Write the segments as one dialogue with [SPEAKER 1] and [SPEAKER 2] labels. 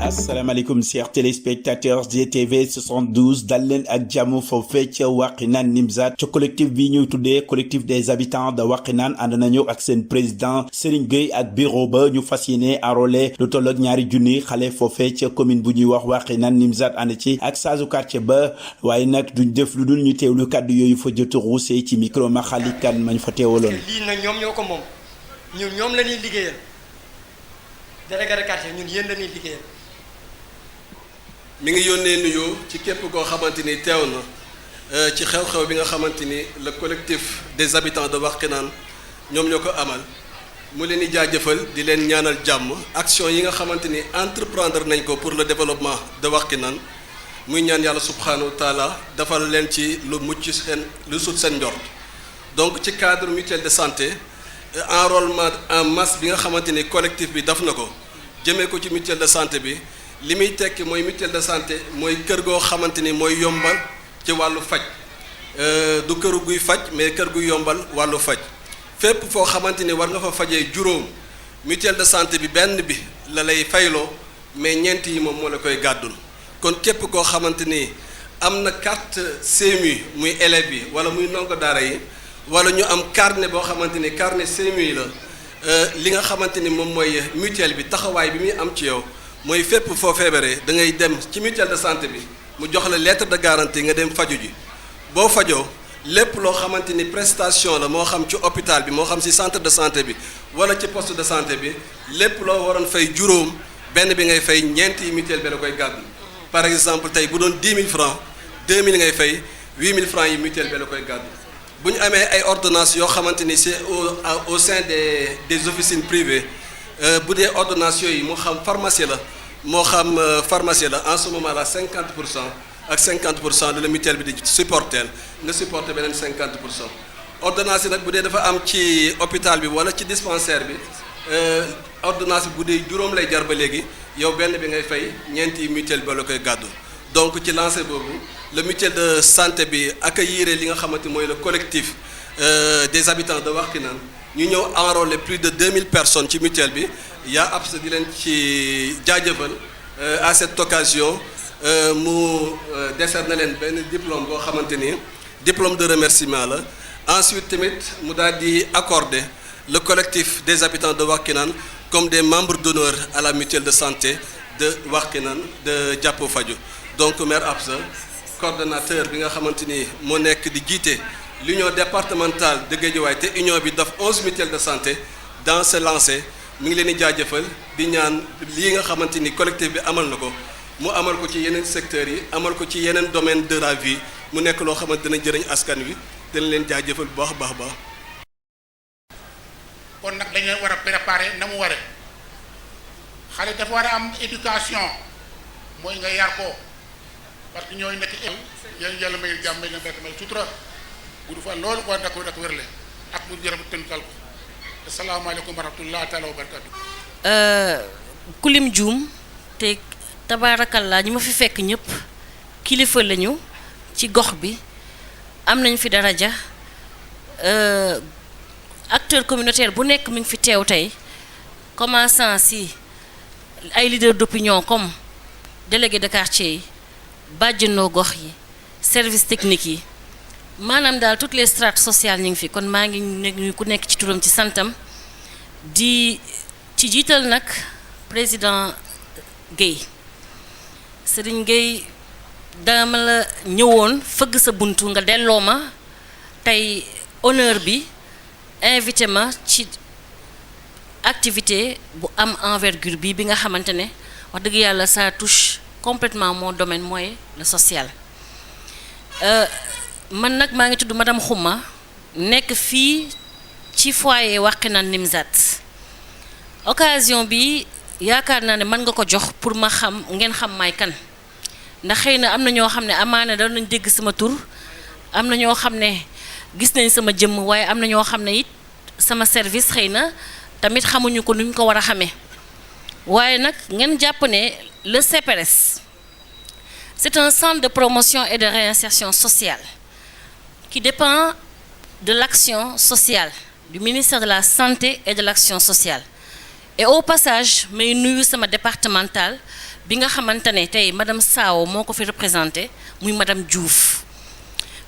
[SPEAKER 1] asalaamaaleykum chers téléspectateurs GTV 72 dal leen ak jàmm foofee ca Wakhinane Nimzatt ca collectif bi ñuy tuddee collectif des habitants de Wakhinane ànd nañu ak seen président Serigne Gueye ak bureau ba ñu fas yéene enrôler lu toll ak ñaari junni xale foofee ca commune bu ñuy wax Wakhinane Nimzatt ànd ci ak saasu quartier ba waaye nag duñ def lu dul ñu teewlu kàddu yooyu fa jot a ruusee ci micro ma xalikan mañ fa teewaloon.
[SPEAKER 2] lii nag ñoom ñoo ko moom ñoom la ñuy liggéeyal délégué de quartier ñun yéen la ñuy liggéeyal.
[SPEAKER 3] mi ngi yónnee nuyoo ci képp koo xamante ni teew na ci xew-xew bi nga xamante ni le collectif des habitants de Wakhinane ñoom ñoo ko amal mu leen di jaajëfal di leen ñaanal jàmm action yi nga xamante ni entreprendre nañ ko pour le développement de Wakhinane muy ñaan yàlla subhanahu wa taala defal leen ci lu mucc seen lu sut seen njort donc ci cadre mutuelle de santé enrôlement en masse bi nga xamante ni collectif bi daf na ko jëmee ko ci mutuelle de santé bi. li muy tekki mooy mutuelle de santé mooy kër goo xamante ni mooy yombal ci wàllu faj du këru guy faj mais kër guy yombal wàllu faj fépp foo xamante ni war nga fa fajee juróom mutuelle de santé bi benn bi la lay fayloo mais ñeent yi moom moo la koy gàddul kon képp koo xamante ni am na carte CMU muy élèves yi wala muy ndongo daara yi wala ñu am carnet boo xamante ni carnet CMU yi la li nga xamante ni moom mooy mutuelle bi taxawaay bi muy am ci yow. mooy fépp foo feebaree da ngay dem ci mutuelle de santé bi mu jox la lettre de garantie nga dem faju ji boo fajoo lépp loo xamante ni prestation la moo xam ci hôpital bi moo xam ci centre de santé bi wala ci poste de santé bi lépp loo waroon fay juróom benn bi ngay fay ñeent yi mutuelle bi da koy gàddu par exemple tey bu doon 10 000 francs 2000 ngay fay 8000 francs yi mutuelle bi da koy gàddu bu ñu amee ay ordonnances yoo xamante ni c'est au sein des officines privées bu dee ordonnances yooyu moo xam pharmacie la moo xam pharmacie la en ce moment là 50% ak 50% de la mutuelle bi di supporter nga supporter beneen 50%. ordonnance yi nag bu dee dafa am ci hôpital bi wala ci dispensaire bi ordonnance bi bu dee juróom lay jar ba léegi yow benn bi ngay fay ñeenti mutuelle bi la koy gàddu donc ci lancé boobu le mutuelle de santé bi accueillir li nga xamante mooy le collectif des habitants de Wakhinane ñu ñëw enrôler plus de 2000 personnes ci mutuelle bi yaa absa di leen ci jaajëfal à cette occasion mu décerner leen benn diplôme boo xamante ni diplôme de remerciement la ensuite tamit mu daal di accorder le collectif des habitants de Wakhinane comme des membres d'honneur à la mutuelle de santé de Wakhinane de Jàppo Faju donc maire absa coordonnateur bi nga xamante ni moo nekk di jiite l'union départementale de Guédiawaye te union bi daf 11 mutuelles de santé dans ce lancé mi ngi leen di jaajëfal di ñaan lii nga xamante ni collectif bi amal na ko mu amal ko ci yeneen secteurs yi amal ko ci yeneen domaine de la vie mu nekk loo xamante dina jëriñ askan wi dina leen jaajëfal bu baax baax baax.
[SPEAKER 4] kon nag dañu war a préparer na mu waree xale dafa war a am éducation mooy nga yar ko parce que ñooy nekk yàlla may jàmm may na bekk may sutura gudd fan loolu war na ko dak wérle ak mu jërëm tënkal ko asalaamaaleykum wa rahmatullahi taala wa barakatu
[SPEAKER 5] kulim juum te tabaarakallaa ñi ma fi fekk ñëpp kilifa lañu ci gox bi am nañ fi daraja acteur communautaire bu nekk mi ngi fi teew tey commençant si ay leader d'opinion comme délégué de quartier yi bàjjenoo gox yi service technique yi maanaam daal toutes les strates sociales ñu ngi fi kon maa ngi nekk ku nekk ci turam ci santam di ci jiital nag président Gueye Serigne Gueye dama la ñëwoon fëgg sa buntu nga delloo ma tey honneur bi invité ma ci activité bu am envergure bi nga xamante ne wax dëgg yàlla ça touche complètement mon domaine mooy le social man nag maa ngi tudd madame Xuma nekk fii ci foyer Wakhinane Nimzatt occasion bi yaakaar naa ne mën nga ko jox pour ma xam ngeen xam may kan ndax xëy na am na ñoo xam ne amaana da nañ dégg sama tur am na ñoo xam ne gis nañ sama jëmm waaye am na ñoo xam ne it sama service xëy na tamit xamuñu ko nuñ ko war a xamee waaye nag ngeen jàpp ne le CPRS c'est un centre de promotion et de réinsertion sociale qui dépend de l'action sociale, du ministère de la Santé et de l'Action sociale. Et au passage, may nuyu sama départemental bi nga xamantane tay madame Sao moko fi représenter muy madame Diouf.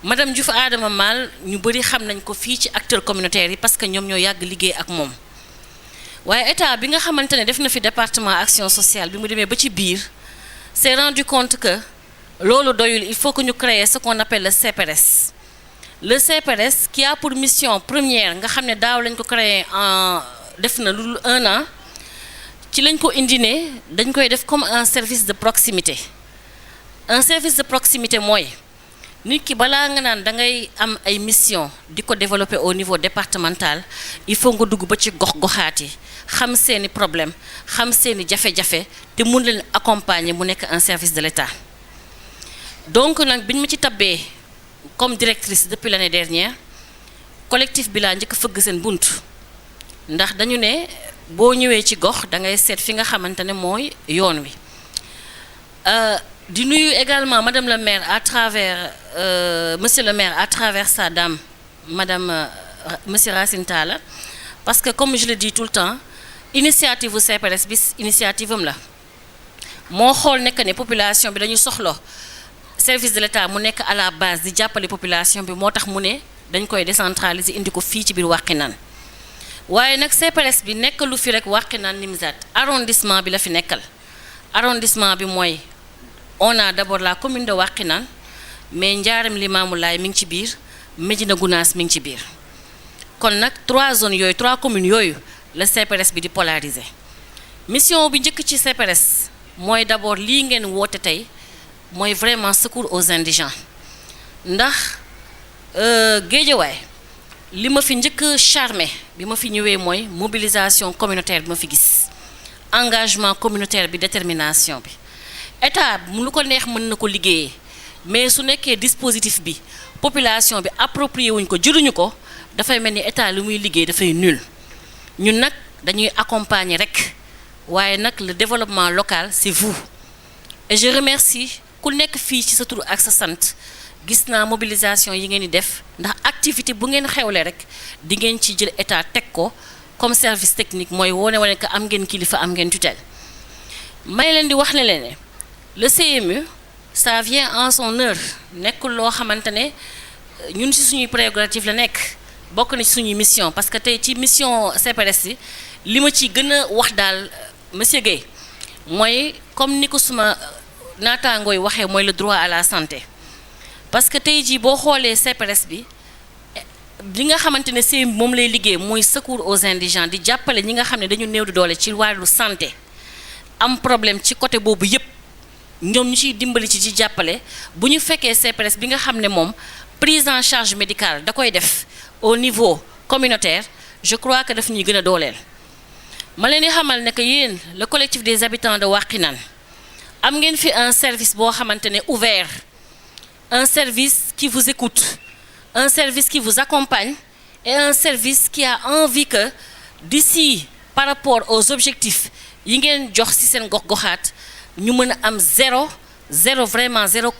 [SPEAKER 5] Madame Diouf Adama Mal ñu bari xam nañ ko fi ci acteurs communautaires yi parce que ñom ñoo yag liggéey ak mom. Waye état bi nga xamantane def na fi département action sociale bi mu démé ba ci biir s'est rendu compte que lolu doyul, il faut que ñu créer ce qu'on appelle le CPRS. Le CPRS qui a pour mission première nga xamné daaw lañ ko créer en def na lu 1 an ci lañ ko indiné dañ koy def comme un service de proximité. Un service de proximité moy nit ki bala nga nan da ngay am ay mission diko développer au niveau départemental, il faut nga dugg ba ci gox-goxati xam seeni problème, xam seeni jafé-jafé té mën leen accompagner mu nek un service de l'État. Donc nak biñ ma ci tabbé comme directrice depuis l'année dernière, collectif bi la ñëk feug seen buntu ndax dañu né bo ñëwé ci gox da ngay sét fi nga xamantane moy yoon wi. Di nuyu également madame le maire à travers monsieur le maire à travers sa dame madame monsieur Racine Talla, parce que comme je le dis tout le temps, initiative u CPRS bis initiative am la mo xol nek né population bi dañu soxlo service de l'État mu nek à la base di jappalé population bi motax mu né dañ koy décentraliser indi ko fi ci bir Wakhinane. Waye nak CPRS bi nek lu fi rek Wakhinane Nimzatt arrondissement bi la fi nekkal. Arrondissement bi moy on a d'abord la commune de Wakhinane, mais Ndiarème Limamoulaye mi ngi ci bir, Médina Gounass mi ngi ci bir. Kon nak 3 zones yoy, 3 communes yoy le CPRS bi di polariser. Mission bi njëkk ci CPRS moy d'abord li ngeen wote tay moy vraiment secours aux indigents. Ndax Guédiawaye li ma fi njëkk charmé bi ma fi ñëwé moy mobilisation communautaire bi ma fi gis. Engagement communautaire bi, détermination bi. État mu lu ko neex mën na ko liggéeyee mais su nekkee dispositif bi population bi approprié wuñ ko jëruñu ko dafay mel ni état lu muy liggéey dafay nul. Ñun nag dañuy accompagner rek waaye nag le développement local c'est vous. Et je remercie ku nekk fii ci sa tur ak sa sant gis naa mobilisation yi ngeen di def ndax activité bu ngeen xewle rek di ngeen ci jël état teg ko comme service technique mooy wone que am ngeen kilifa am ngeen tutelle. May leen di wax ne leen le CMU ça vient en son heure nekkul loo xamante ne ñun ci suñuy prérogative la nekk bokk na ci suñuy mission parce que tey ci mission CPRS yi li ma ci gën a wax daal monsieur Guèye mooy comme ni ko suma naataangooy waxee mooy le droit à la santé. Parce que tey jii boo xoolee CPRS bi li nga xamante ne CMU moom lay liggéey mooy secours aux indigents di jàppale ñi nga xam ne dañu néew di doole ci wàllu santé am problème ci côté boobu yépp ñoom ñu ciy dimbali ci jàppale bu ñu fekkee CPRS bi nga xam ne moom prise en charge médicale da koy def au niveau communautaire, je crois que daf ñuy gën a dooleel. Ma leen di xamal ne que yéen le collectif des habitants de Wakhinane am ngeen fi un service boo xamante ne ouvert, un service qui vous écoute, un service qui vous accompagne et un service qui a envie que d'ici par rapport aux objectifs yi ngeen jox ci seen gox-goxaat ñu mën a am zéro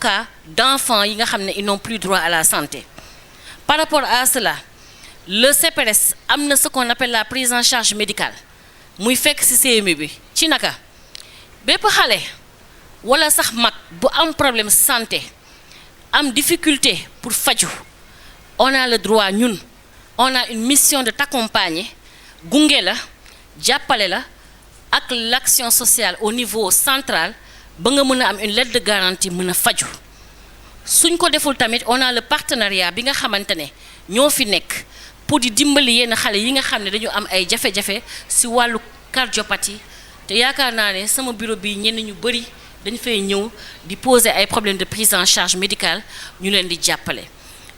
[SPEAKER 5] cas d'enfants yi nga xam ne ils n'ont plus droit à la santé. Par rapport à cela, le CPRS am na ce qu'on appelle la prise en charge médicale muy fekk ci CMU bi ci naka bépp xale wala sax mag bu am problème santé am difficulté pour faju, on a le droit ñun on a une mission de t'accompagner gunge la jàppale la ak l'action sociale au niveau central ba nga mën a am une lettre de garantie mën a faju. Suñ ko deful tamit on a le partenariat bi nga xamante ne ñoo fi nekk pour di dimbali yenn xale yi nga xam ne dañu am ay jafe-jafe ci wàllu cardiopathie te yaakaar naa ne sama bureau bi ñenn ñu bari dañ fay ñëw di poser ay problèmes de prise en charge médicale ñu leen di jàppale.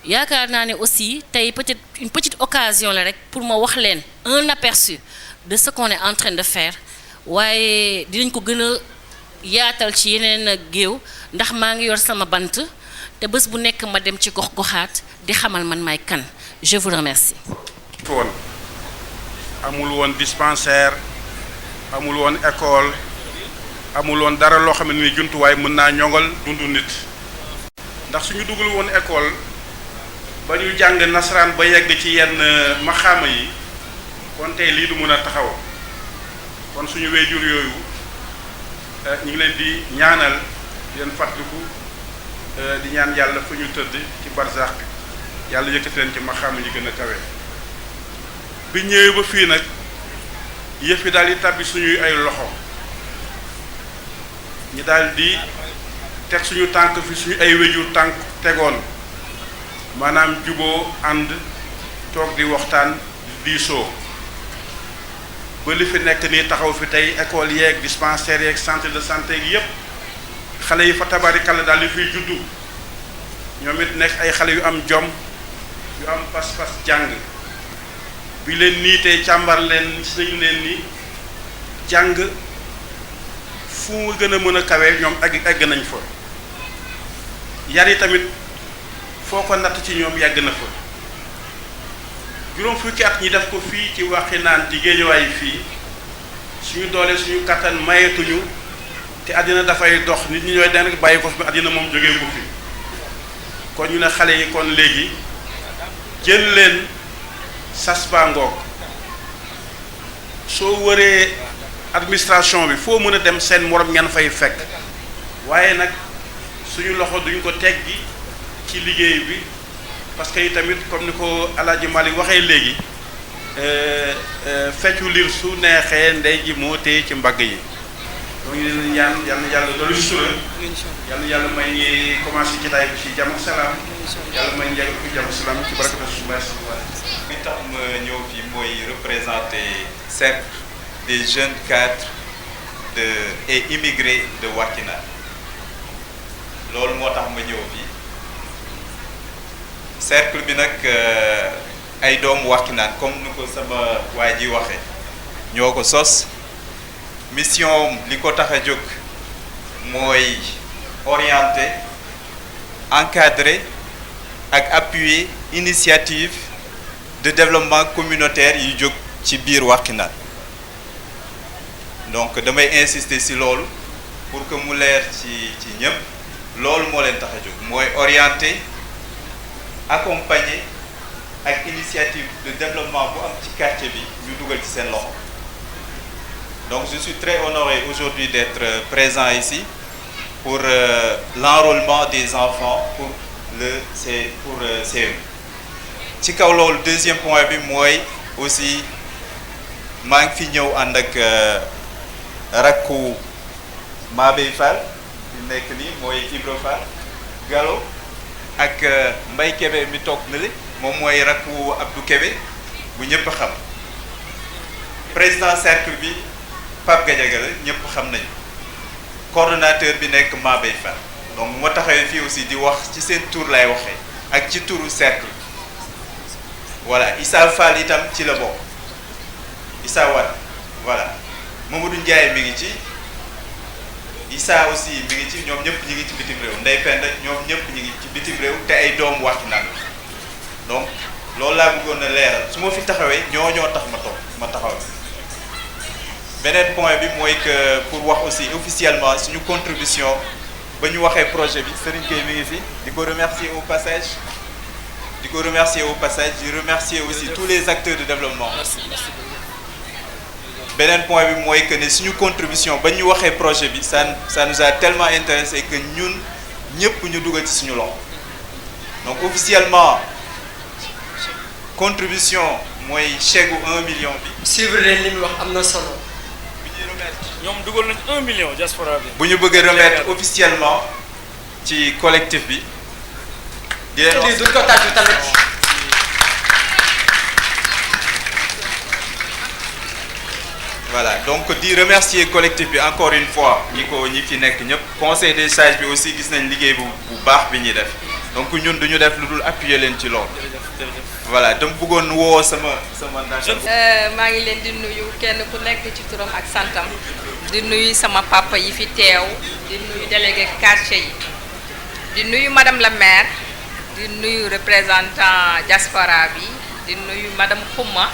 [SPEAKER 5] Yaakaar naa ne aussi tey peut-être une petite occasion la rek pour ma wax leen un aperçu de ce qu'on est en train de faire waaye dinañ ko gën a yaatal ci yeneen géew ndax maa ngi yor sama bant te bés bu nekk ma dem ci gox-goxaat di xamal man may kan. Je vous remercie.
[SPEAKER 6] amul woon dispensaire amul woon école amul woon dara loo xam ne ni jumtuwaay mën naa ñoŋal dundu nit ndax suñu dugal woon école ba ñu jàng nasaraan ba yegg ci yenn maxaama yi kon tey lii du mën a taxaw kon suñu wéjur yooyu ñu ngi leen di ñaanal di leen fàttaliku di ñaan yàlla fu ñu tëdd ci barzak yàlla yëkkati leen ci maxaama yi gën a kawe bi ñëwee ba fii nag yëf yi daal di tàbbi suñuy ay loxo ñu daal di teg suñu tànk fi suñu ay wéjur tànk tegoon maanaam juboo ànd toog di waxtaan di diisoo ba li fi nekk nii taxaw fi tey école yeeg dispensaire yeeg centre de santé gi yépp xale yi fa tabarikalla daal di fiy juddu ñoom it nekk ay xale yu am jom yu am pas-pas jàng bi leen nii tey càmbar leen nañu leen ni jàng fu mu gën a mën a kawe ñoom egg nañ fa yar yi tamit foo ko natt ci ñoom yàgg na fa juróom fukki at ñi def ko fii ci Wakhinane ci Géejawaay fii suñu doole suñu kattan mayetuñu te àddina dafay dox nit ñi ñooy den rek bàyyi ko fi àddina moom jógee ko fi kon ñu ne xale yi kon léegi jël leen sas baa ngoog soo wëree administration bi foo mën a dem seen morom ngeen fay fekk waaye nag suñu loxo duñ ko teggi ci liggéey bi parce que tamit comme ni ko Alaaji Malick waxee léegi feccu liir su neexee ndey ji moo téye ci mbagg yi donc ñu leen ñaan yal na yàlla doolu sutura yal na yàlla may ñi commencé jotaay bi ci jàmm ak salaam yàlla may njëriñ ko jàmm ak salaam ci barakatu suñu
[SPEAKER 7] li tax ma ñëw fii mooy représenter cercle des jeunes cadres et immigrés de Wakhinane loolu moo tax ma ñëw fii cercle bi nag ay doomu Wakhinane comme ni ko sama waa ji waxe ñoo ko sos mission li ko tax a jóg mooy orienter encadrer ak appuyer initiative de développement communautaire yu jóg ci biir Wakhinane donc damay insister ci loolu pour que mu leer ci ñëpp loolu moo leen tax a jóg mooy orienter accompagner ak initiative de développement bu am ci quartier bi ñu dugal ci seen loxo donc je suis très honoré aujourd'hui d'être présent ici pour l'enrôlement des enfants pour CE ci kaw loolu deuxième point bi mooy aussi maa ngi fi ñëw ànd ak rakku Mabey Fall di nekk nii mooy Ibro Fall Gallo ak Mbaye Kébé mi toog na li moom mooy rakku Abdou Kébé bu ñëpp xam président cercle bi Pape Gadiaga la ñëpp xam nañu coordonnateur bi nekk Mabey Fall donc moo taxawee fii aussi di wax ci seen tour lay waxee ak ci turu cercle bi voilà Issa Fall itam ci la bokk Issa Wade voilà Mamadou Ndiaye mi ngi ci Issa aussi mi ngi ci ñoom ñëpp ñi ngi ci bitim réew Ndeye Penda ñoom ñëpp ñi ngi ci bitim réew te ay doomu Wakhinane donc loolu laa bëggoon a leeral su ma fi taxawee ñoo tax ma taxaw beneen point bi mooy que pour wax aussi officiellement suñu contribution ba ñu waxee projet bi Serigne Gueye mi ngi fi di ko remercier au passage di remercier aussi tous les acteurs de développement beneen point bi mooy que ne suñu contribution ba ñu waxee projet bi ça nous a tellement intéressé que ñun ñëpp ñu dugal ci suñu loxo donc officiellement contribution mooy chèque 1 million bi.
[SPEAKER 2] suivre leen li mu wax am na solo.
[SPEAKER 7] bu ñuy remettre
[SPEAKER 8] ñoom dugal nañ 1 million diaspora bi.
[SPEAKER 7] bu ñu bëgg a remettre officiellement ci collectif bi. di leen wax
[SPEAKER 2] duñ ko tàccu tamit.
[SPEAKER 7] voilà donc di remercier collectif bi encore une fois ñi fi nekk ñëpp conseil des sages bi aussi gis nañ liggéey bu baax bi ñuy def donc ñun duñu def lu dul appuyer leen ci loolu. voilà dama bëggoon woo sama
[SPEAKER 9] maa ngi leen di nuyu kenn ku nekk ci turam ak santam di nuyu sama papa yi fi teew di nuyu délégué quartier yi di nuyu madame la maire di nuyu représentant diaspora bi di nuyu madame Khouma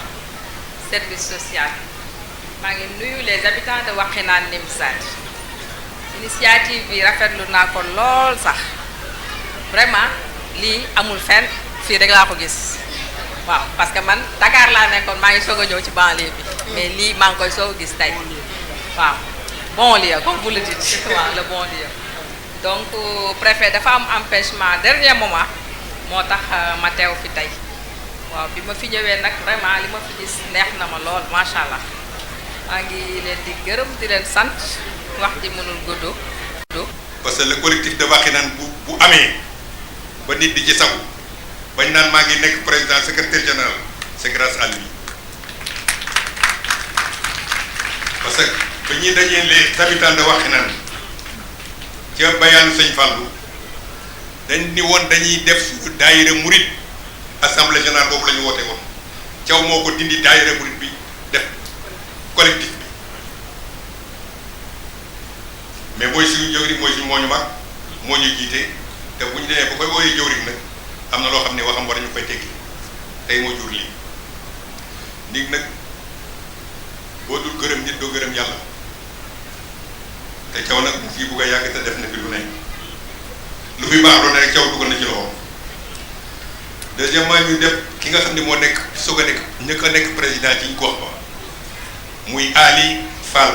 [SPEAKER 9] service social maa ngi nuyu les habitants de Wakhinane Nimzatt initiative bi rafetlu naa ko lool sax vraiment lii amul fenn fii rek laa ko gis waaw parce que man Dakar laa nekkoon maa ngi soog a ñëw ci banlieue bi mais lii maa ngi koy soog a gis tey waaw bon lieu comme vous le dites waaw le bon lieu donc préfet dafa am empêchement dernier moment moo tax ma teew fi tey waaw bi ma fi ñëwee nag vraiment li ma fi gis neex na ma lool macha allah maa ngi leen di gërëm di leen sant wax ji mënul gudd.
[SPEAKER 10] parce que le collectif de Wakhinane bu amee ba nit di ci sagu bañ naan maa ngi nekk président secrétaire général c'est grâce à lui parce que ba ñuy dajee les habitants de Wakhinane ca bayaanu Sëñ Fallou dañ ni woon dañuy def suñu daayira murit assemblée générale boobu la ñu woote woon caw moo ko dindi daayira murit bi def collectif bi mais mooy suñu jëwriñ mooy suñu moo ñu mag moo ñu jiite te bu ñu demee ba koy wooyee jëwriñ nag am na loo xam ne waxam war nañu koy teggi tey moo jur lii nit nag boo dul gërëm nit doo gërëm yàlla te caw nag mu fii bugg a yàgg te def na fi lu ne lu fi baax doon rek caw dugal na ci loxoom deuxièmement ñu def ki nga xam ne moo nekk soog a nekk ñëkk a nekk président ci gox ba muy Ali Fall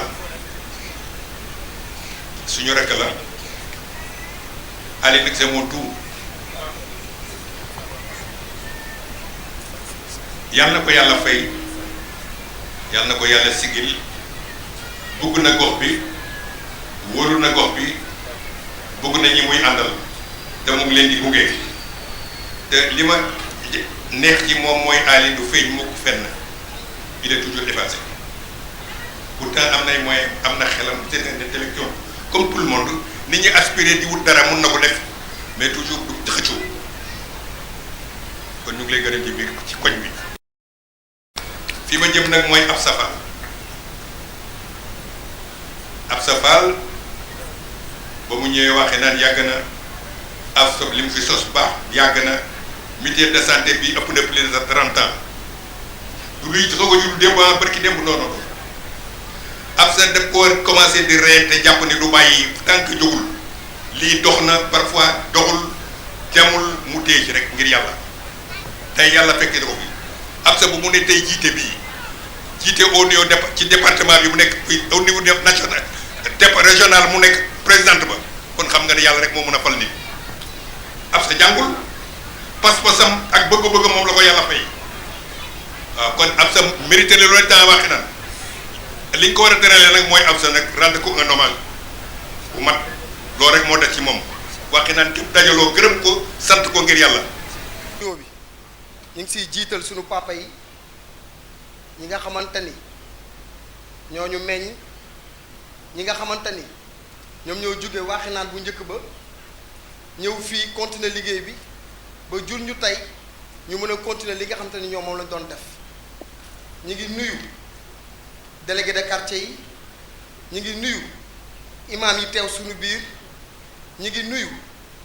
[SPEAKER 10] suñu rekk la Ali nag c'est mon tout yàlla na ko yàlla fay yàlla na ko yàlla sigil bugg na gox bi wóolu na gox bi bugg na ñi muy àndal te mu ngi leen di buggee te li ma neex ci moom mooy Ali du feeñ mukk fenn il est toujours effacé pourtant am nay moyen am na xelam c'est un intellectuel comme tout le monde nit ñi aspiré di wut dara mun na ko def mais toujours du xëccoo kon ñu ngi lay gërëm ci biir ci koñ bi fi ma jëm nag mooy Absa Fall ba mu ñëwee waxee naan yàgg na Absa li mu fi sos baax yàgg na mutuelle de santé bi ëpp na plus de 30 ans du luy soog a jur démb barki démb noonu Absa daf ko commencé di rey te jàpp ni du bàyyi tant que jógul lii dox na parfois doxul demul mu téye ci rek ngir yàlla tey yàlla fekkee na ko fi Absa bu mu ne tey jiite bii jiite au niveau ci département bi mu nekk au niveau national régional mu nekk présidente ba kon xam nga ne yàlla rek moo mën a fal nit Absa jàngul pas-pasam ak bëgg-bëgg moom la ko yàlla fay waaw kon Absa mérité na loolu temps waxi naan li ñu ko war a teralee nag mooy Absa nag rendre ko un hommage bu mat loolu rek moo def ci moom waxi naan képp dajaloo gërëm ko sant ko ngir yàlla.
[SPEAKER 11] ñu ngi siy jiital sunu papa yi ñi nga xamante ni ñooñu meññ ñi nga xamante ni ñoom ñoo jóge Wakhinane bu njëkk ba ñëw fii continuer liggéey bi ba jur ñu tey ñu mën a continuer li nga xamante ni ñoom moom lañ doon def ñu ngi nuyu délégué de quartier yi ñu ngi nuyu imam yi teew suñu biir ñu ngi nuyu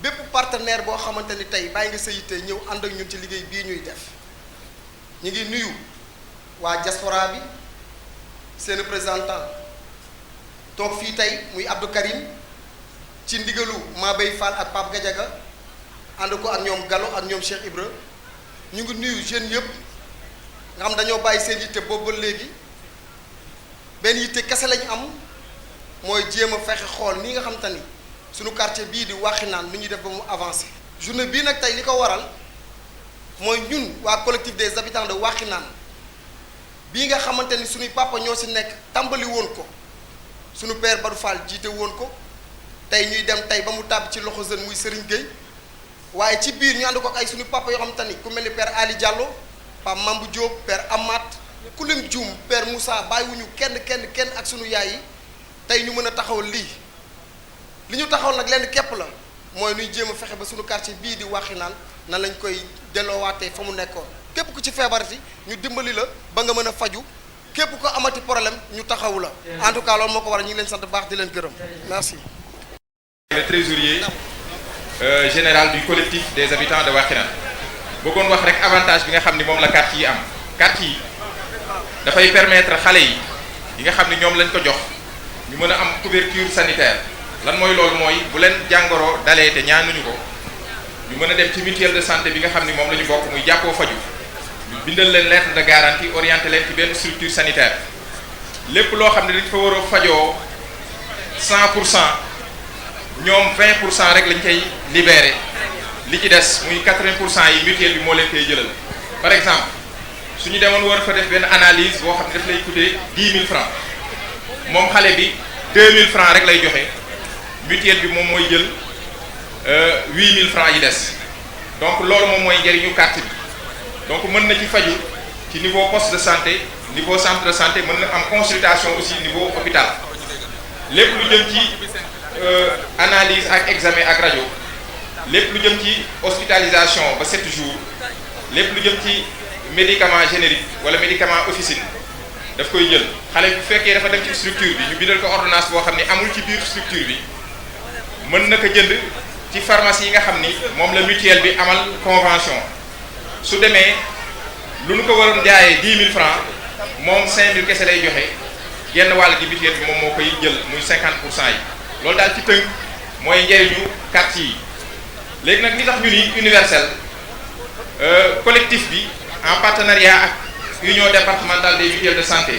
[SPEAKER 11] bépp partenaire boo xamante ni tey bàyyi nga sa yitte ñëw ànd ak ñun ci liggéey bii ñuy def ñu ngi nuyu waa diaspora bi seen représentant toog fii tey muy Abdou Karim ci ndigalu Mabey Fall ak Pape Gadiaga ànd ko ak ñoom Gallo ak ñoom Cheikh Ibra ñu ngi nuyu jeunes yëpp nga xam dañoo bàyyi seen yitte boobu ba léegi benn yitte kese lañu am mooy jéem a fexe xool ni nga xam te ni suñu quartier bii di Wakhinane lu ñuy def ba mu avancé. journée bii nag tey li ko waral mooy ñun waa collectif des habitants de Wakhinane bii nga xamante ni suñuy papa ñoo si nekk tàmbali woon ko suñu père Badou Fall jiite woon ko tey ñuy dem tey ba mu tàbb ci loxo jeune muy Serigne Gueye waaye ci biir ñu ànd ko ak ay suñu papa yoo xamante ni ku mel ni père Ali Diallo Pape Mambou Diop père Amath ku lim Dioum père Moussa bàyyiwuñu kenn ak suñu yaay yi tey ñu mën a taxawal lii li ñu taxawal nag lenn képp la mooy nuy jéem a fexe ba suñu quartier bii di Wakhinane nan lañ koy delloowaatee fa mu nekkoon képp ku ci feebarati ñu dimbali la ba nga mën a faju képp ko amati problème ñu taxawu la en tout cas loolu moo ko war a ñu ngi leen sant baax di leen gërëm merci.
[SPEAKER 12] Le trésorier général du collectif des habitants de Wakhinane bëggoon wax rek avantage bi nga xam ni moom la quartier yi am quartier yi dafay permettre xale yi nga xam ni ñoom lañ ko jox ñu mën a am couverture sanitaire lan mooy loolu mooy bu leen jàngoro dalee te ñaanuñu ko ñu mën a dem ci mutuelle de santé bi nga xam ni moom la ñu bokk muy jàppoo faju ñu bindal leen lettre de garantie orienté leen ci benn structure sanitaire lépp loo xam ne dañ fa war a fajoo 100% ñoom 20% rek lañ koy libéré li ci des muy 80% yi mutuelle bi moo leen koy jëlal. par exemple su ñu demoon war fa def benn analyse boo xam ne daf lay coûter 10 000 francs moom xale bi 2 000 francs rek lay joxe mutuelle bi moom mooy jël 8 000 francs yi des donc loolu moom mooy njëriñu carte bi donc mën na ci faju ci niveau poste de santé niveau centre de santé mën na am consultation aussi niveau hôpital lépp lu jëm ci analyse ak examen ak rajo lépp lu jëm ci hospitalisation ba 7 jours lépp lu jëm ci médicament générique wala médicament officine daf koy jël xale bu fekkee dafa dem ci structure bi ñu bindal ko ordonnance boo xam ne amul ci biir structure bi mën na ko jënd ci pharmacie yi nga xam ni moom la mutuelle bi amal convention su demee lu nu ko waroon jaayee 10 000 francs moom 5 000 kese lay joxe genn wàll gi mutuelle bi moom moo koy jël muy 50% yi loolu daal ci tënk mooy njëriñu carte yi léegi nag li tax ñu ni universel collectif bi en partenariat ak union départementale des mutuelles de santé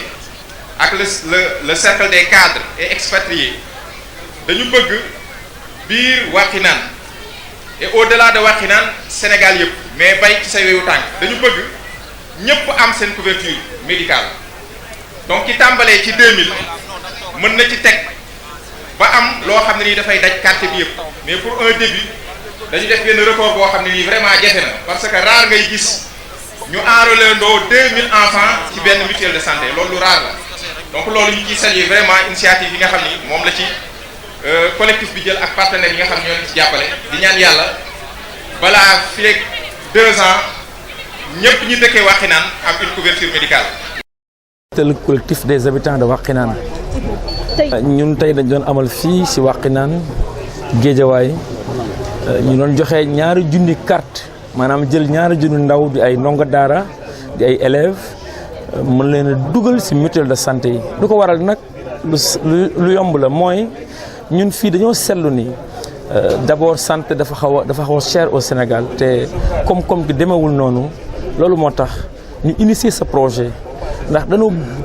[SPEAKER 12] ak le cercle des cadres et expatriés dañu bëgg biir Wakhinane et au-delà de Wakhinane Sénégal yëpp mais bay ci sa wewu tànk dañu bëgg ñëpp am seen couverture médicale donc ci tàmbalee ci 2000 mën na ci teg ba am loo xam ne nii dafay daj quartier bi yëpp mais pour un début dañu def benn record boo xam ne nii vraiment jafe na parce que rare ngay gis ñu enrôler ndoo 2000 enfants ci benn mutuelle de santé loolu lu rare la donc loolu ñu ciy saluer vraiment initiative yi nga xam ni moom la ci collectif bi jël ak partenaires yi nga xam ñoo leen ci jàppale di ñaan yàlla balaa fii ak 2 ans ñëpp ñi dëkkee Wakhinane am une couverture médicale.
[SPEAKER 13] le collectif des habitants de Wakhinane ñun tey dañ doon amal fii ci Wakhinane Géejawaay ñu doon joxe ñaari junni carte maanaam jël ñaari junni ndaw di ay ndongo daara di ay élèves mën leen a dugal ci mutuelle de santé yi. lu ko waral nag lu yomb la mooy ñun fii dañoo seetlu ni d'abord santé dafa xaw a cher au Sénégal te koom-koom gi demewul noonu loolu moo tax ñu initier ce projet ndax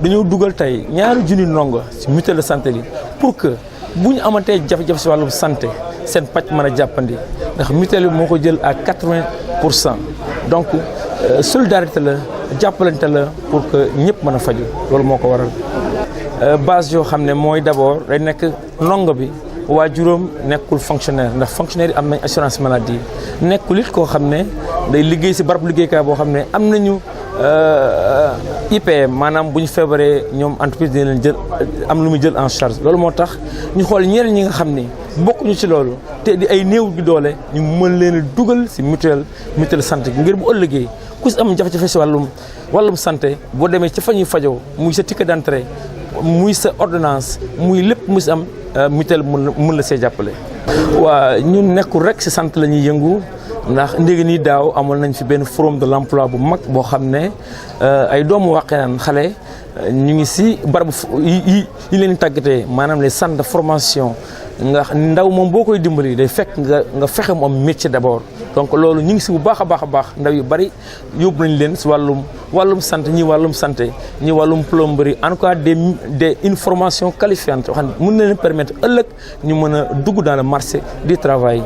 [SPEAKER 13] dañoo dugal tey ñaari junni ndongo ci mutuelle de santé yi pour que bu ñu amatee jafe-jafe ci wàllum santé seen pàcc mën a jàppandi ndax mutuelle bi moo ko jël à 80% donc solidarité la jàppalante la pour que ñëpp mën a faju loolu moo ko waral. base yoo xam ne mooy d'abord day nekk ndongo bi waajuram nekkul fonctionnaire ndax fonctionnaire yi am nañ assurance maladie nekkul it koo xam ne day liggéey ci barab liggéeykaay boo xam ne am nañu IPM maanaam bu ñu feebaree ñoom entreprise dina leen jël am lu muy jël en charge loolu moo tax ñu xool ñeneen ñi nga xam ni bokkuñu ci loolu te di ay néew gi doole ñu mën leen a dugal ci mutuelle santé ngir bu ëllëgee ku ci am jafe-jafe ci wàllum santé boo demee ci fa ñuy fajoo muy sa ticket d'entrée muy sa ordonnance muy lépp mu ci am mutuelle mën la see jàppale. waa ñun nekkul rek ci santé la ñuy yëngu ndax ndéegi nii daaw amoon nañ fi benn forum de l'emploi bu mag boo xam ne ay doomu Wakhinane xale ñu ngi ci barabu yi leen tàggatee maanaam les centres de formation nga ndaw moom boo koy dimbali day fekk nga fexe mu am métier d'abord donc loolu ñu ngi ci bu baax a baax ndaw yu bari yóbbu nañ leen ci wàllum santé ñi wàllum plomberie en tout cas des une formation qualifiante yoo xam ne mën na leen permettre ëllëg ñu mën a dugg dans le marché du travail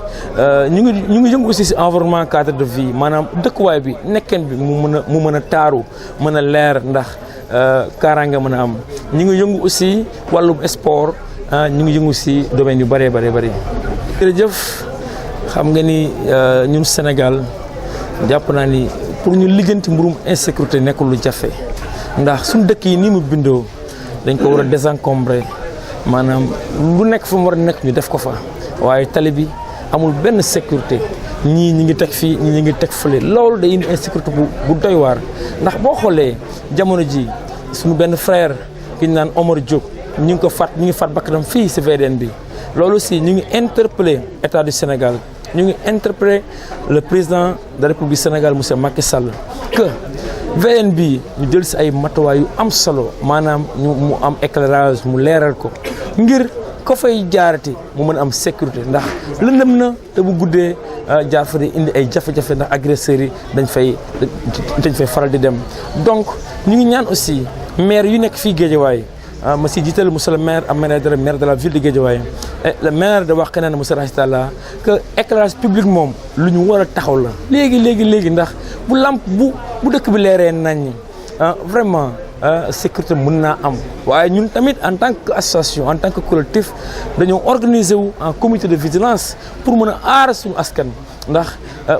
[SPEAKER 13] ñu ngi yëngu aussi ci environnement cadre de vie maanaam dëkkuwaay bi nekkeen bi mu mën a taaru mën a leer ndax kaaraange mën a am ñu ngi yëngu aussi wàllum sport ñu ngi yëngu ci domaine yu bëree bëri. jërëjëf xam nga ni ñun Sénégal jàpp naa ni pour ñu lijjanti mbirum insécurité nekkul lu jafe ndax suñu dëkk yi nii mu bindoo dañ ko war a désencombrer maanaam lu nekk fa mu war a nekk ñu def ko fa waaye tali bi amul benn sécurité ñii ñi ngi teg fii ñii ñi ngi teg fële loolu day indi insécurité bu doy waar ndax boo xoolee jamono ji suñu benn frère ki ñu naan Omar Diop ñu ngi faat bakkanam fii ci VDN bi loolu aussi ñu ngi interpellé état du Sénégal ñu ngi interpellé le président de la République du Sénégal monsieur Macky Sall que VDN bi ñu jël ci ay matuwaay yu am solo maanaam mu am éclairage mu leeral ko ngir ko fay jaarati mu mën a am sécurité ndax lëndëm na te bu guddee jaar fa di indi ay jafe-jafe ndax agresseurs yi dañ fay faral di dem. donc ñu ngi ñaan aussi maire yu nekk fii Guédiawaye ma si jiital monsieur le maire Ahmed Aïdara maire de la ville de Guédiawaye et le maire de Wakhinane monsieur Racine Talla que éclairage public moom lu ñu war a taxaw la. léegi ndax bu lamp bu dëkk bi leeree nañ vraiment sécurité mën naa am waaye ñun tamit en tant que association en tant que collectif dañoo organiser wu en comité de vigilance pour mën a aar suñu askan ndax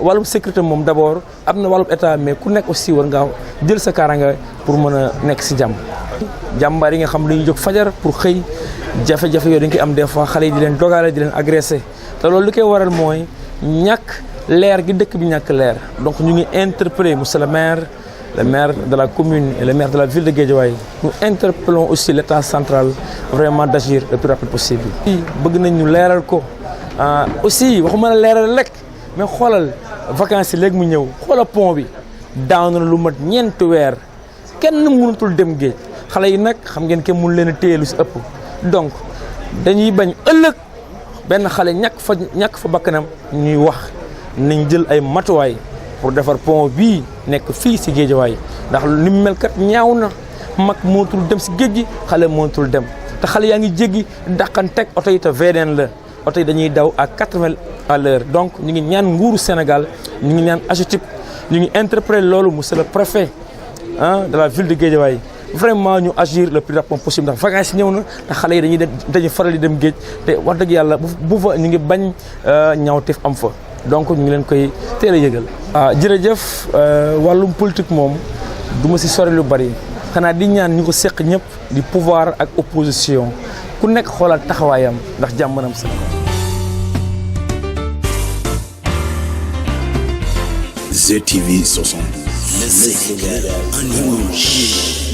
[SPEAKER 13] wàllum sécurité moom d'abord am na wàllum état mais ku nekk aussi war ngaa jël sa kaaraange pour mën a nekk si jàmm. jàmbaar yi nga xam dañuy jóg fajar pour xëy jafe-jafe yooyu dañ koy am des fois xale yi di leen dogale di leen agressé te loolu li koy waral mooy ñàkk leer gi dëkk bi ñàkk leer donc ñu ngi interpellé monsieur le maire de la commune et le maire de la ville de Guédiawaye nous interpellons aussi l'état central vraiment d'agir le plus rapide possible. bëgg nañ ñu leeral ko aussi waxuma la leeral rek mais xoolal vacances yi léegi mu ñëw xoolal pont bi daaw na lu mat ñeenti weer kenn mënatul dem géej xale yi nag xam ngeen kenn mënu leen a téye lu si ëpp donc dañuy bañ ëllëg benn xale ñàkk fa bakkanam ñuy wax nañ jël ay matuwaay pour defar pont bii nekk fii si Guédiawaye ndax ni mu mel kat ñaaw na mag mënatul dem si géej gi xale mënatul dem te xale yaa ngi jéggi dàqanteeg oto yi te VDN la oto yi dañuy daw à 80 à l'heure donc ñu ngi ñaan nguuru Sénégal ñu ngi ñaan AGETIP ñu ngi interpellé loolu monsieur le préfet de la ville de Guédiawaye vraiment ñu agir le plus rapidement possible ndax vacances ñëw na te xale yi dañuy faral di dem géej te wax dëgg yàlla bu fa ñu ngi bañ ñaawteef am fa donc ñu ngi leen koy teel a yëgal. jërëjëf wàllum politique moom du ma si sori lu bari xanaa di ñaan ñu ko seq ñëpp di pouvoir ak opposition ku nekk xoolal taxawaayam ndax jàmmanam sa.
[SPEAKER 1] ZTV 72, le Sénégal en image.